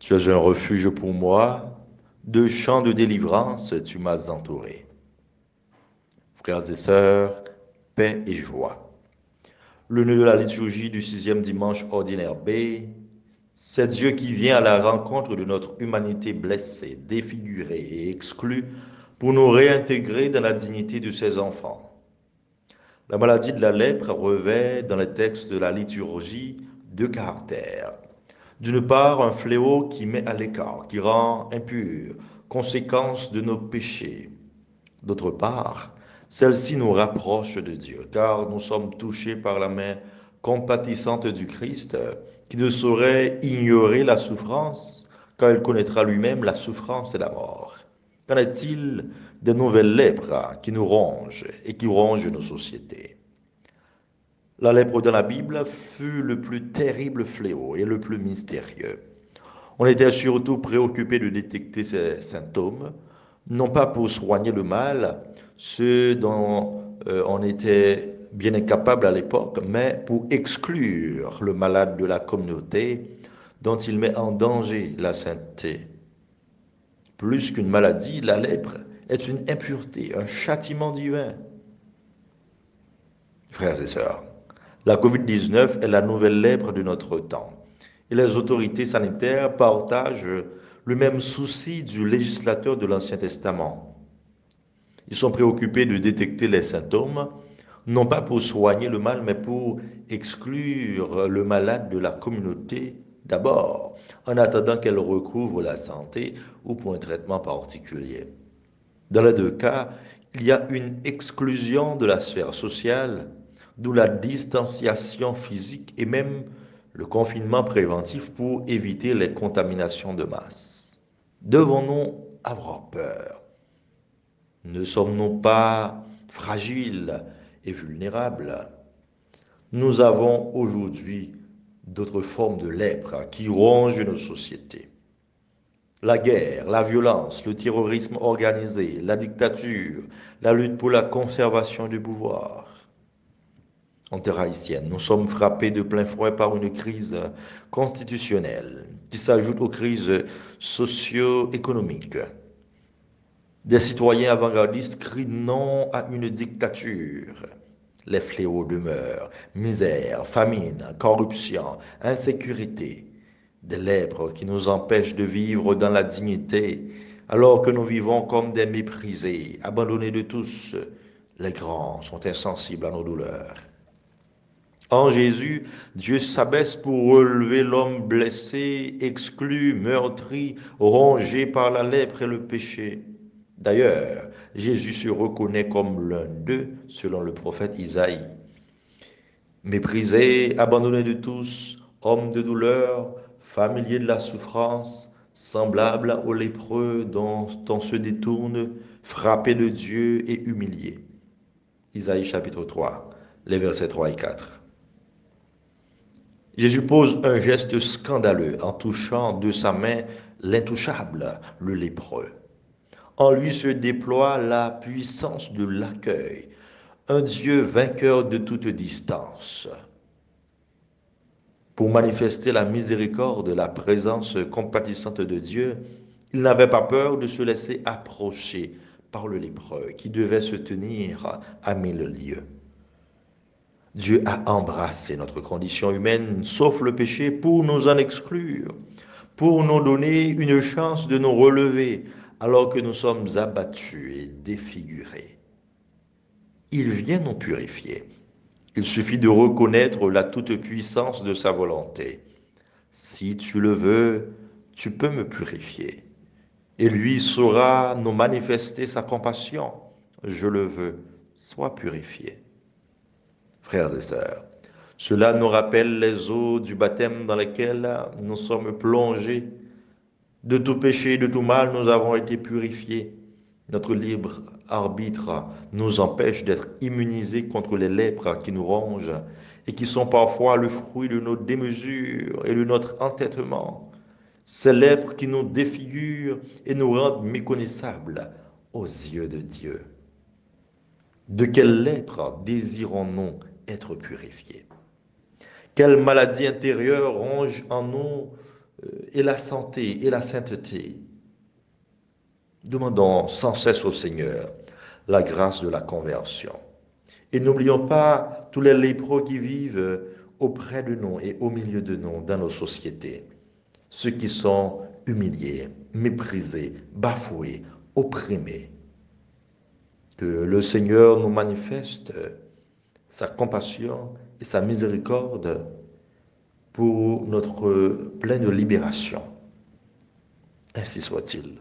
Tu es un refuge pour moi, de champs de délivrance, tu m'as entouré. Frères et sœurs, paix et joie. Le nœud de la liturgie du sixième dimanche ordinaire B, c'est Dieu qui vient à la rencontre de notre humanité blessée, défigurée et exclue pour nous réintégrer dans la dignité de ses enfants. La maladie de la lèpre revêt dans les textes de la liturgie deux caractères. D'une part, un fléau qui met à l'écart, qui rend impur, conséquence de nos péchés. D'autre part, celle-ci nous rapproche de Dieu, car nous sommes touchés par la main compatissante du Christ, qui ne saurait ignorer la souffrance, car il connaîtra lui-même la souffrance et la mort. Qu'en est-il des nouvelles lèpres qui nous rongent et qui rongent nos sociétés? La lèpre dans la Bible fut le plus terrible fléau et le plus mystérieux. On était surtout préoccupé de détecter ces symptômes, non pas pour soigner le mal, ce dont on était bien incapable à l'époque, mais pour exclure le malade de la communauté dont il met en danger la sainteté. Plus qu'une maladie, la lèpre est une impureté, un châtiment divin. Frères et sœurs, la COVID-19 est la nouvelle lèpre de notre temps. Et les autorités sanitaires partagent le même souci du législateur de l'Ancien Testament. Ils sont préoccupés de détecter les symptômes, non pas pour soigner le mal, mais pour exclure le malade de la communauté d'abord, en attendant qu'elle recouvre la santé ou pour un traitement particulier. Dans les deux cas, il y a une exclusion de la sphère sociale, d'où la distanciation physique et même le confinement préventif pour éviter les contaminations de masse. Devons-nous avoir peur? Ne sommes-nous pas fragiles et vulnérables? Nous avons aujourd'hui d'autres formes de lèpre qui rongent nos sociétés. La guerre, la violence, le terrorisme organisé, la dictature, la lutte pour la conservation du pouvoir. En terre haïtienne, nous sommes frappés de plein fouet par une crise constitutionnelle qui s'ajoute aux crises socio-économiques. Des citoyens avant-gardistes crient non à une dictature. Les fléaux demeurent, misère, famine, corruption, insécurité, des lèpres qui nous empêchent de vivre dans la dignité, alors que nous vivons comme des méprisés, abandonnés de tous. Les grands sont insensibles à nos douleurs. En Jésus, Dieu s'abaisse pour relever l'homme blessé, exclu, meurtri, rongé par la lèpre et le péché. D'ailleurs, Jésus se reconnaît comme l'un d'eux, selon le prophète Isaïe. Méprisé, abandonné de tous, homme de douleur, familier de la souffrance, semblable aux lépreux dont on se détourne, frappé de Dieu et humilié. Isaïe chapitre 3, les versets 3 et 4. Jésus pose un geste scandaleux en touchant de sa main l'intouchable, le lépreux. En lui se déploie la puissance de l'accueil, un Dieu vainqueur de toute distance. Pour manifester la miséricorde, la présence compatissante de Dieu, il n'avait pas peur de se laisser approcher par le lépreux qui devait se tenir à 1000 lieues. Dieu a embrassé notre condition humaine, sauf le péché, pour nous en exclure, pour nous donner une chance de nous relever alors que nous sommes abattus et défigurés. Il vient nous purifier. Il suffit de reconnaître la toute-puissance de sa volonté. Si tu le veux, tu peux me purifier. Et lui saura nous manifester sa compassion. Je le veux, sois purifié. Frères et sœurs, cela nous rappelle les eaux du baptême dans lesquelles nous sommes plongés. De tout péché et de tout mal, nous avons été purifiés. Notre libre arbitre nous empêche d'être immunisés contre les lèpres qui nous rongent et qui sont parfois le fruit de nos démesures et de notre entêtement. Ces lèpres qui nous défigurent et nous rendent méconnaissables aux yeux de Dieu. De quelle lèpre désirons-nous être purifiés? Quelle maladie intérieure ronge en nous et la santé et la sainteté. Demandons sans cesse au Seigneur la grâce de la conversion. Et n'oublions pas tous les lépreux qui vivent auprès de nous et au milieu de nous dans nos sociétés. Ceux qui sont humiliés, méprisés, bafoués, opprimés. Que le Seigneur nous manifeste sa compassion et sa miséricorde pour notre pleine libération. Ainsi soit-il.